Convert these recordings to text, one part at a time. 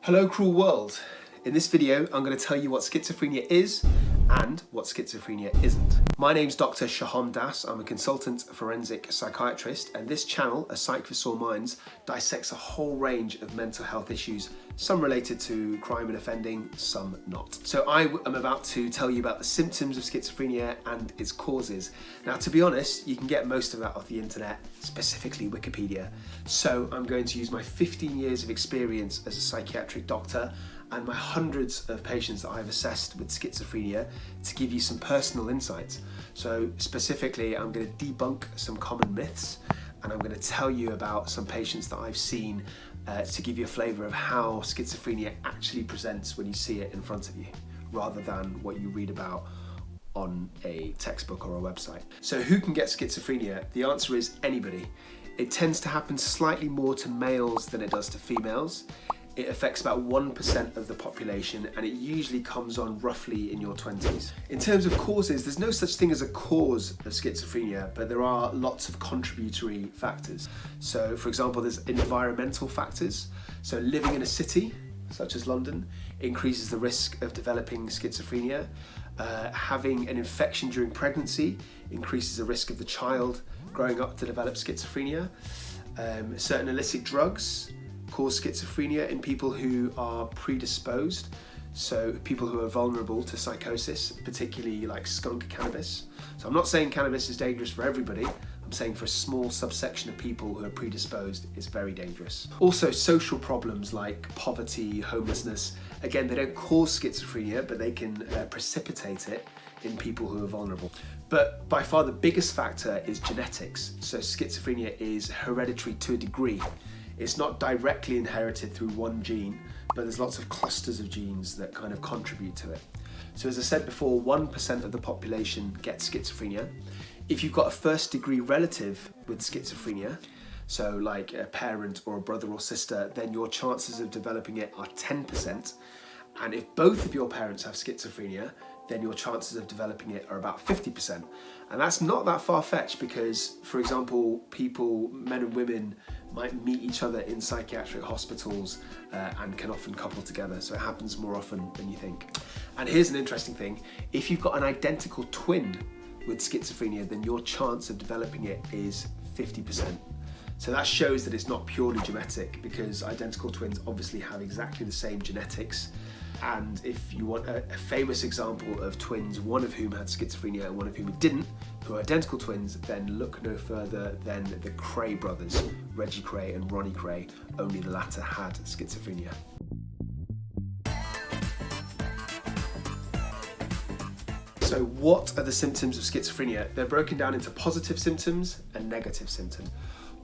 Hello cruel world. In this video I'm going to tell you what schizophrenia is and what schizophrenia isn't. My name's Dr. Sohom Das. I'm a consultant forensic psychiatrist, and this channel, A Psych for Sore Minds, dissects a whole range of mental health issues, some related to crime and offending, some not. So I am about to tell you about the symptoms of schizophrenia and its causes. Now, to be honest, you can get most of that off the internet, specifically Wikipedia. So I'm going to use my 15 years of experience as a psychiatric doctor and my hundreds of patients that I've assessed with schizophrenia to give you some personal insights. So specifically, I'm going to debunk some common myths, and I'm going to tell you about some patients that I've seen to give you a flavour of how schizophrenia actually presents when you see it in front of you, rather than what you read about on a textbook or a website. So who can get schizophrenia? The answer is anybody. It tends to happen slightly more to males than it does to females. It affects about 1% of the population, and it usually comes on roughly in your 20s. In terms of causes, there's no such thing as a cause of schizophrenia, but there are lots of contributory factors. So for example, there's environmental factors. So living in a city, such as London, increases the risk of developing schizophrenia. Having an infection during pregnancy increases the risk of the child growing up to develop schizophrenia. Certain illicit drugs cause schizophrenia in people who are predisposed, so people who are vulnerable to psychosis, particularly like skunk cannabis. So I'm not saying cannabis is dangerous for everybody, I'm saying for a small subsection of people who are predisposed, it's very dangerous. Also, social problems like poverty, homelessness, again, they don't cause schizophrenia, but they can precipitate it in people who are vulnerable. But by far the biggest factor is genetics. So schizophrenia is hereditary to a degree. It's not directly inherited through one gene, but there's lots of clusters of genes that kind of contribute to it. So as I said before, 1% of the population gets schizophrenia. If you've got a first degree relative with schizophrenia, so like a parent or a brother or sister, then your chances of developing it are 10%. And if both of your parents have schizophrenia, then your chances of developing it are about 50%. And that's not that far-fetched because, for example, people, men and women, might meet each other in psychiatric hospitals and can often couple together. So it happens more often than you think. And here's an interesting thing. If you've got an identical twin with schizophrenia, then your chance of developing it is 50%. So that shows that it's not purely genetic, because identical twins obviously have exactly the same genetics. And if you want a famous example of twins, one of whom had schizophrenia and one of whom didn't, who are identical twins, then look no further than the Cray brothers, Reggie Cray and Ronnie Cray. Only the latter had schizophrenia. So what are the symptoms of schizophrenia? They're broken down into positive symptoms and negative symptoms.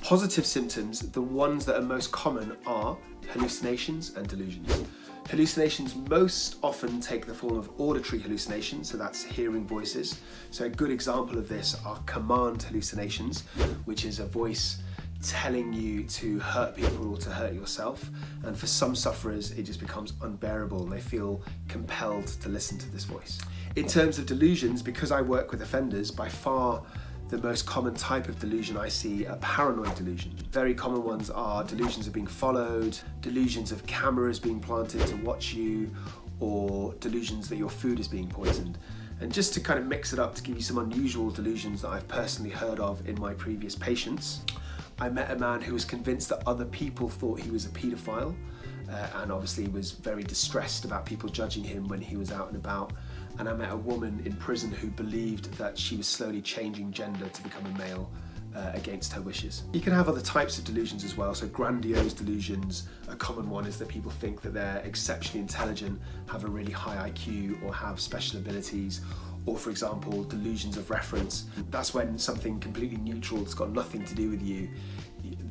Positive symptoms, the ones that are most common, are hallucinations and delusions. Hallucinations most often take the form of auditory hallucinations, so that's hearing voices. So a good example of this are command hallucinations, which is a voice telling you to hurt people or to hurt yourself. And for some sufferers, it just becomes unbearable and they feel compelled to listen to this voice. In terms of delusions, because I work with offenders, by far the most common type of delusion I see are paranoid delusions. Very common ones are delusions of being followed, delusions of cameras being planted to watch you, or delusions that your food is being poisoned. And just to kind of mix it up, to give you some unusual delusions that I've personally heard of in my previous patients, I met a man who was convinced that other people thought he was a paedophile, and obviously was very distressed about people judging him when he was out and about. And I met a woman in prison who believed that she was slowly changing gender to become a male against her wishes. You can have other types of delusions as well. So grandiose delusions, a common one is that people think that they're exceptionally intelligent, have a really high IQ, or have special abilities. Or for example, delusions of reference. That's when something completely neutral that's got nothing to do with you,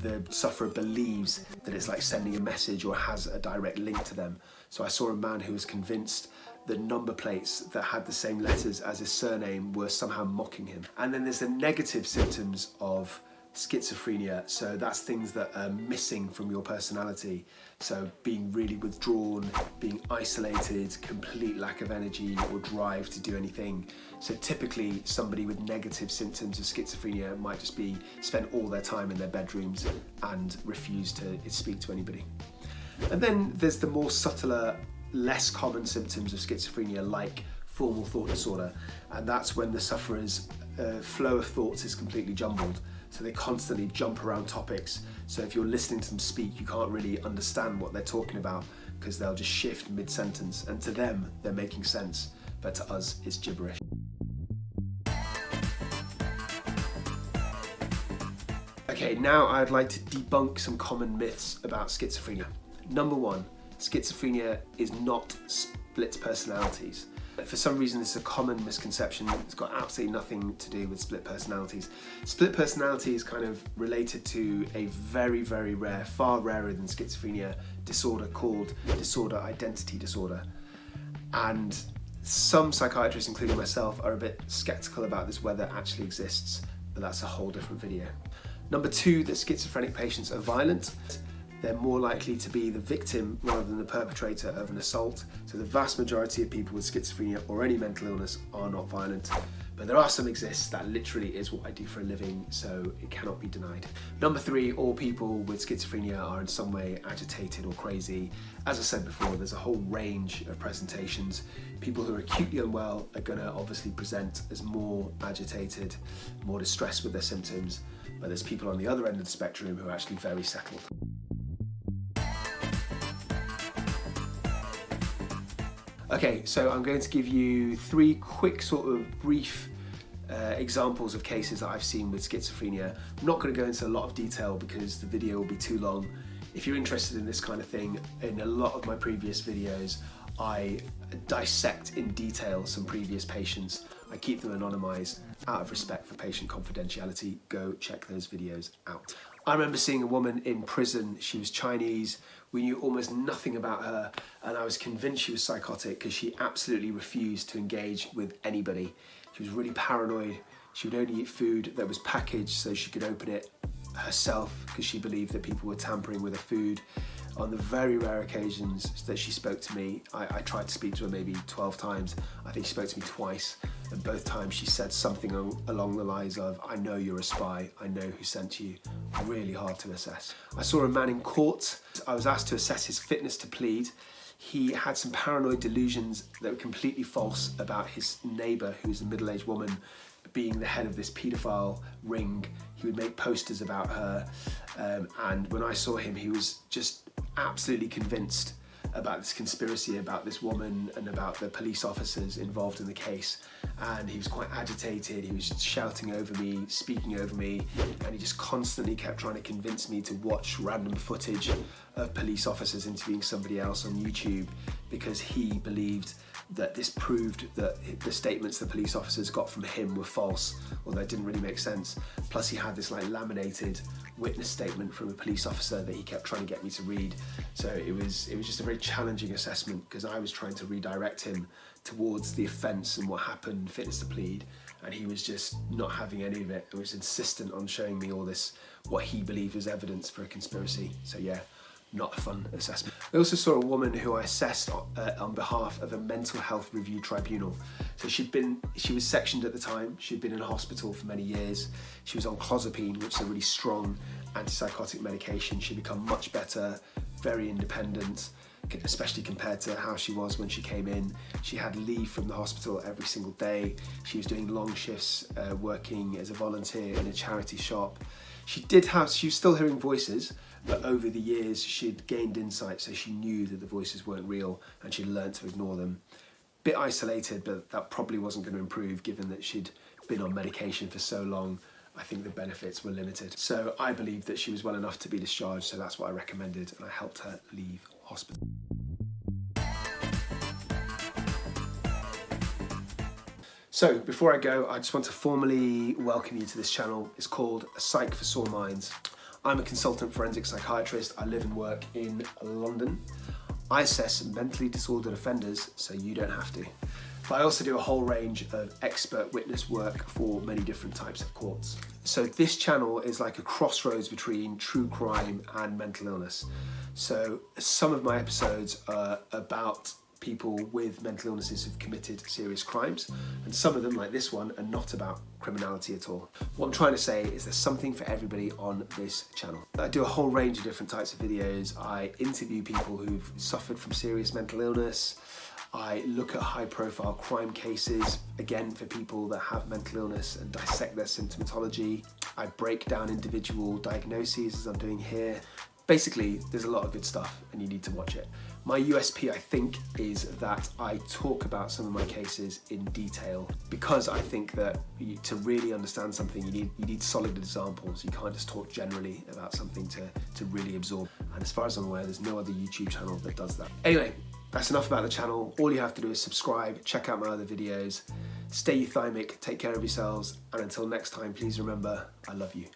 the sufferer believes that it's like sending a message or has a direct link to them. So I saw a man who was convinced that number plates that had the same letters as his surname were somehow mocking him. And then there's the negative symptoms of schizophrenia. So that's things that are missing from your personality. So being really withdrawn, being isolated, complete lack of energy or drive to do anything. So typically somebody with negative symptoms of schizophrenia might just spend all their time in their bedrooms and refuse to speak to anybody. And then there's the more subtler, less common symptoms of schizophrenia, like formal thought disorder, and that's when the sufferer's flow of thoughts is completely jumbled. So they constantly jump around topics. So if you're listening to them speak, you can't really understand what they're talking about because they'll just shift mid-sentence, and to them, they're making sense, but to us, it's gibberish. Okay, now I'd like to debunk some common myths about schizophrenia. Number one, schizophrenia is not split personalities. For some reason, this is a common misconception. It's got absolutely nothing to do with split personalities. Split personality is kind of related to a very, very rare, far rarer than schizophrenia disorder called disorder identity disorder. And some psychiatrists, including myself, are a bit skeptical about this, whether it actually exists, but that's a whole different video. Number two, that schizophrenic patients are violent. They're more likely to be the victim rather than the perpetrator of an assault. So the vast majority of people with schizophrenia or any mental illness are not violent. But there are some exists that literally is what I do for a living, so it cannot be denied. Number three, all people with schizophrenia are in some way agitated or crazy. As I said before, there's a whole range of presentations. People who are acutely unwell are gonna obviously present as more agitated, more distressed with their symptoms, but there's people on the other end of the spectrum who are actually very settled. Okay, so I'm going to give you three quick sort of brief examples of cases that I've seen with schizophrenia. I'm not going to go into a lot of detail because the video will be too long. If you're interested in this kind of thing, in a lot of my previous videos, I dissect in detail some previous patients. I keep them anonymized out of respect for patient confidentiality. Go check those videos out. I remember seeing a woman in prison. She was Chinese. We knew almost nothing about her, and I was convinced she was psychotic because she absolutely refused to engage with anybody. She was really paranoid. She would only eat food that was packaged so she could open it herself because she believed that people were tampering with her food. On the very rare occasions that she spoke to me, I tried to speak to her maybe 12 times. I think she spoke to me twice, and both times she said something along the lines of, "I know you're a spy, I know who sent you." Really hard to assess. I saw a man in court. I was asked to assess his fitness to plead. He had some paranoid delusions that were completely false about his neighbour, who's a middle-aged woman, being the head of this paedophile ring. He would make posters about her, and when I saw him, he was just absolutely convinced about this conspiracy about this woman and about the police officers involved in the case, and he was quite agitated. He was shouting over me, speaking over me, and he just constantly kept trying to convince me to watch random footage of police officers interviewing somebody else on YouTube because he believed that this proved that the statements the police officers got from him were false, although it didn't really make sense. Plus he had this like laminated witness statement from a police officer that he kept trying to get me to read. So it was just a very challenging assessment because I was trying to redirect him towards the offence and what happened, fitness to plead, and he was just not having any of it. He was insistent on showing me all this, what he believed was evidence for a conspiracy. So yeah, not a fun assessment. I also saw a woman who I assessed on behalf of a mental health review tribunal. So she was sectioned at the time. She'd been in a hospital for many years. She was on clozapine, which is a really strong antipsychotic medication. She'd become much better, very independent, especially compared to how she was when she came in. She had leave from the hospital every single day. She was doing long shifts, working as a volunteer in a charity shop. She was still hearing voices, but over the years she'd gained insight, so she knew that the voices weren't real and she'd learned to ignore them. Bit isolated, but that probably wasn't going to improve given that she'd been on medication for so long. I think the benefits were limited. So I believed that she was well enough to be discharged, so that's what I recommended, and I helped her leave hospital. So before I go, I just want to formally welcome you to this channel. It's called Psych for Sore Minds. I'm a consultant forensic psychiatrist. I live and work in London. I assess mentally disordered offenders, so you don't have to. But I also do a whole range of expert witness work for many different types of courts. So this channel is like a crossroads between true crime and mental illness. So some of my episodes are about people with mental illnesses who've committed serious crimes, and some of them, like this one, are not about criminality at all. What I'm trying to say is there's something for everybody on this channel. I do a whole range of different types of videos. I interview people who've suffered from serious mental illness. I look at high-profile crime cases, again for people that have mental illness, and dissect their symptomatology. I break down individual diagnoses as I'm doing here. Basically, there's a lot of good stuff and you need to watch it. My USP, I think, is that I talk about some of my cases in detail, because I think that to really understand something, you need solid examples. You can't just talk generally about something to really absorb. And as far as I'm aware, there's no other YouTube channel that does that. Anyway, that's enough about the channel. All you have to do is subscribe, check out my other videos. Stay euthymic, take care of yourselves, and until next time, please remember, I love you.